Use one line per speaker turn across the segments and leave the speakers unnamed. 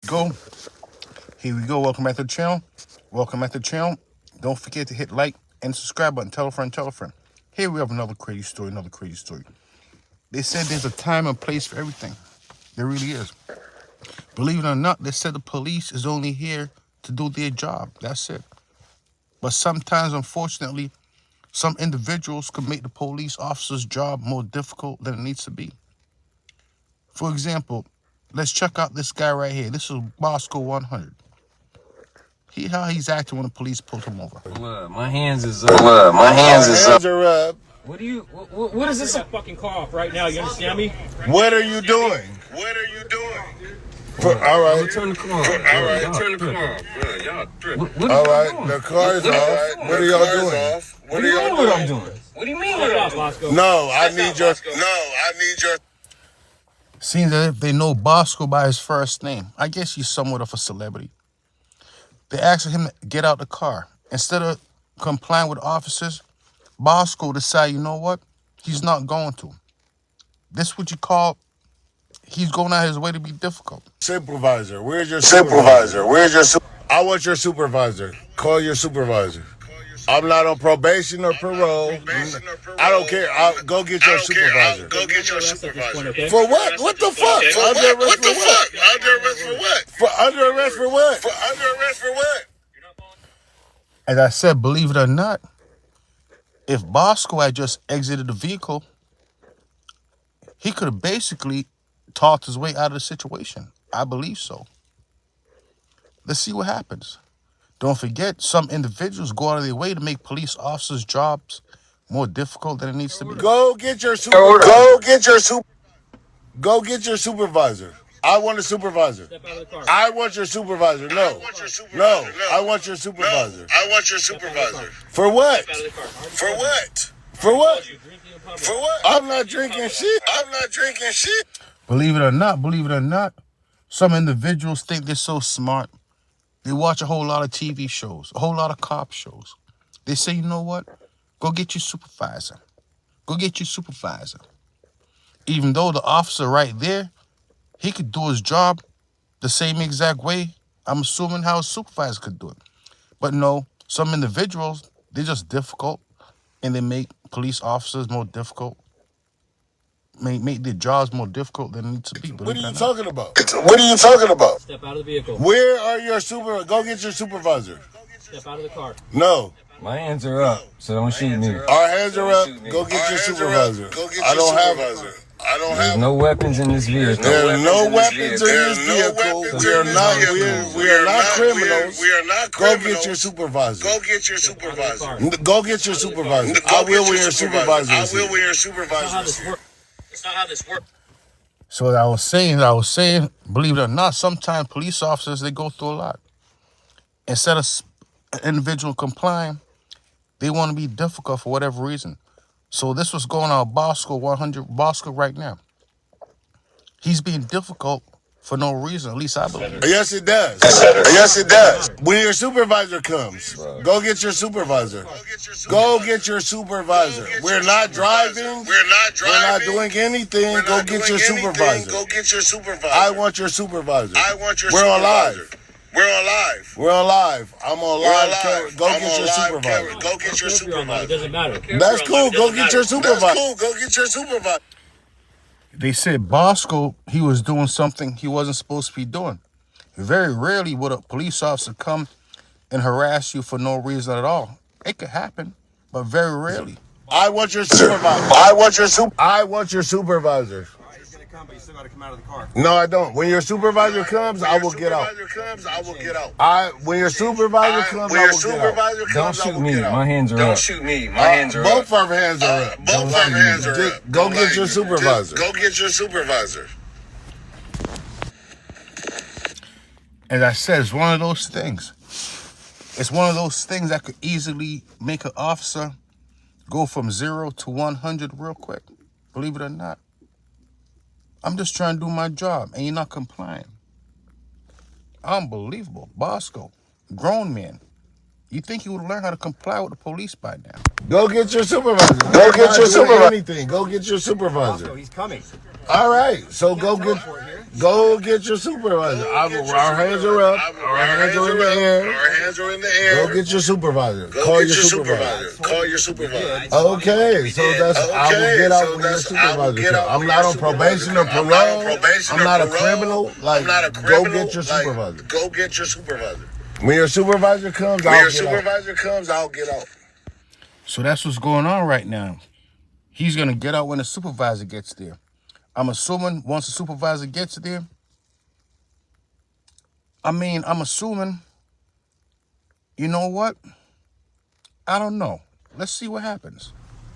Go. Here we go. Welcome back to the channel. Welcome back to the channel. Don't forget to hit like and subscribe button. Tell a friend, tell a friend. Here we have another crazy story, They said there's a time and place for everything. There really is. Believe it or not, they said the police is only here to do their job. That's it. But sometimes, unfortunately, some individuals can make the police officer's job more difficult than it needs to be. For example, let's check out this guy right here. This is Boskoe100. How he's acting when the police pulled him over.
My hands is up.
My hands are up.
What is this?
Get that fucking car off right now. You understand me?
What are you doing? All right.
Turn the car off.
Turn the car off. All right. The car is off. What are y'all doing?
What do you mean what I'm doing? What do you mean what I'm doing?
Boskoe.
No, I need your.
Seems as if they know Boskoe by his first name. I guess he's somewhat of a celebrity. They asked him to get out the car. Instead of complying with officers, Boskoe decided, you know what? He's not going to. This what you call, he's going out his way to be difficult.
Supervisor, where's your supervisor? I want your supervisor. Call your supervisor. I'm not on probation or parole. I don't care. I'll go get your supervisor. For what? What the fuck? For under arrest for what?
As I said, believe it or not, if Boskoe had just exited the vehicle, he could have basically talked his way out of the situation. I believe so. Let's see what happens. Don't forget, some individuals go out of their way to make police officers' jobs more difficult than it needs to be.
Go get your supervisor. I want a supervisor.
Step out of the car.
I want your supervisor. No. I want your supervisor. For what?
Step out of the car.
For what? For what?
You're drinking in public.
For what? I'm not drinking shit.
Believe it or not, some individuals think they're so smart. They watch a whole lot of TV shows, a whole lot of cop shows. They say, you know what? Go get your supervisor. Even though the officer right there, he could do his job the same exact way, I'm assuming how a supervisor could do it. But no, some individuals, they're just difficult, and they make police officers more difficult, make their jobs more difficult than it needs to be.
What are you talking about?
Step out of the vehicle.
Where are your supervisor? Go get your supervisor.
Step out of the car.
No.
My hands are up, so don't shoot me.
Our hands are up. Go get your supervisor. I don't have.
There's no weapons in this vehicle.
There are no weapons in this vehicle. We are not criminals. Go get your supervisor.
Step out of the car.
Go get your supervisor. I will when your supervisor is here.
It's not how this works.
So I was saying, believe it or not, sometimes police officers, they go through a lot. Instead of an individual complying, they want to be difficult for whatever reason. So this was going on Boskoe100, Boskoe right now. He's being difficult for no reason, at least I believe.
Yes, it does. When your supervisor comes, go get your supervisor. We're not driving. We're not doing anything. Go get your supervisor. I want your supervisor. We're on live. I'm on live camera. Go get your supervisor.
It doesn't matter.
That's cool. Go get your supervisor.
They said Boskoe, he was doing something he wasn't supposed to be doing. Very rarely would a police officer come and harass you for no reason at all. It could happen, but very rarely.
I want your supervisor.
He's gonna come, but you still gotta come out of the car.
No, I don't. When your supervisor comes, I will get out. When your supervisor comes, I will get out.
Don't shoot me. My hands are up.
Both our hands are up. Go get your supervisor.
As I said, it's one of those things. It's one of those things that could easily make an officer go from 0 to 100 real quick. Believe it or not. I'm just trying to do my job, and you're not complying. Unbelievable. Boskoe, grown man. You think he would learn how to comply with the police by now?
Go get your supervisor. Go get your supervisor. He's coming.
He's coming.
All right. So go get Go get your supervisor. Our hands are up. Our hands are in the air.
Our hands are in the air.
Go get your supervisor.
Go
Call
get
your
your
supervisor.
Call your supervisor.
Okay, so that's I will get out when your supervisor comes. I'm not on probation or parole. I'm not a criminal. Like, go get your supervisor.
Go get your supervisor.
When your supervisor comes,
I'll get out.
So that's what's going on right now. He's going to get out when the supervisor gets there. I'm assuming once the supervisor gets there, I'm assuming, you know what? I don't know. Let's see what happens.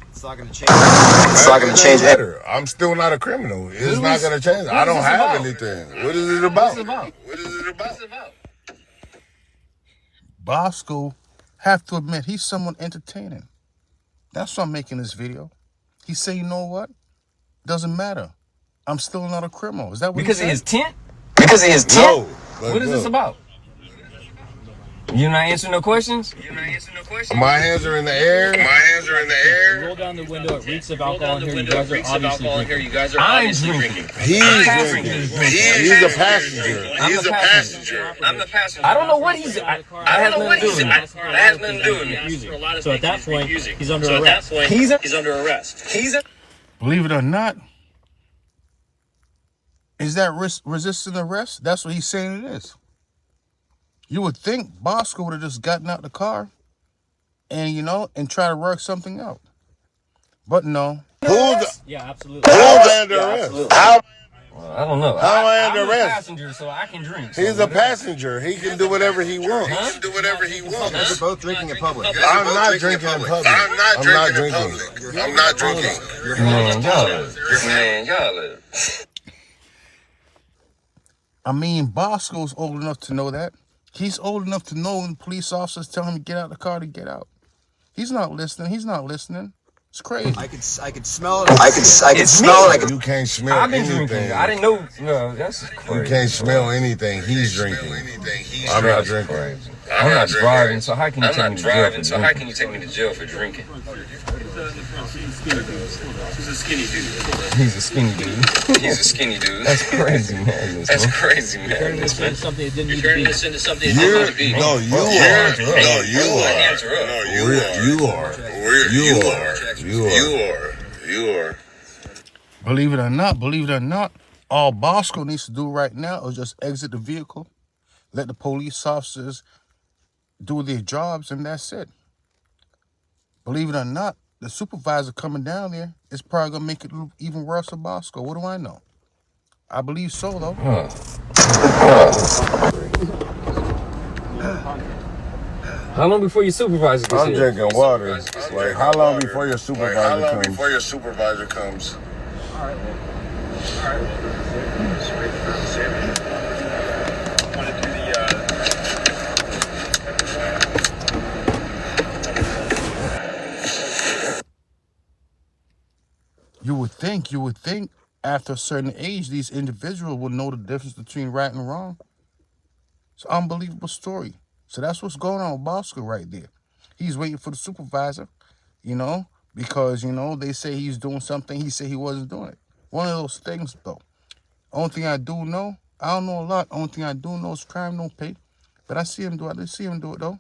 It's not going to change. It's
not going to change better. I'm still not a criminal. It's not going to change. I don't have anything. What is it about?
What is it about?
Boskoe, have to admit, he's someone entertaining. That's why I'm making this video. He said, you know what? Doesn't matter. I'm still not a criminal. Is that what
because
he
of
said?
his tent?
Because of his tent? No.
What is this about? You not answering no questions?
My hands are in the air.
Roll down the window. It reeks of alcohol in here. You guys are obviously drinking.
He's drinking. He's a passenger.
I'm the passenger. I don't know what he's. I have nothing to do with it.
I have nothing to do with it. So at that point, he's under arrest. He's under arrest.
Believe it or not, is that resisting arrest? That's what he's saying it is. You would think Boskoe would have just gotten out the car and, and try to work something out. But no.
Yeah, absolutely.
Who's under arrest?
I don't know.
How am I under
I'm a
arrest?
passenger, so I can drink.
He's a passenger. He can do whatever he wants.
They're both drinking in public.
I'm not drinking in public. I'm not drinking.
Man, y'all.
Boskoe's old enough to know that. He's old enough to know when police officers tell him to get out of the car to get out. He's not listening. It's crazy.
I could smell it.
I can smell it. You can't smell
I've been
anything.
drinking. I didn't know. No, that's crazy.
You can't smell anything. He's drinking. I'm not drinking.
I'm not driving, so how can you take me to jail for drinking?
He's a skinny dude.
He's a skinny dude. That's crazy, man.
You're turning this into something it didn't need to be.
No, you are.
Believe it or not, all Boskoe needs to do right now is just exit the vehicle, let the police officers do their jobs, and that's it. Believe it or not, the supervisor coming down there is probably going to make it even worse for Boskoe. What do I know? I believe so, though.
How long before your supervisor gets
I'm
here?
drinking water. Like, how long before your supervisor comes?
All right.
You would think after a certain age, these individuals will know the difference between right and wrong. It's an unbelievable story. So that's what's going on with Boskoe right there. He's waiting for the supervisor, because, they say he's doing something. He said he wasn't doing it. One of those things, though. Only thing I do know, I don't know a lot. Only thing I do know is crime don't pay. But I see him do it. I did see him do it, though.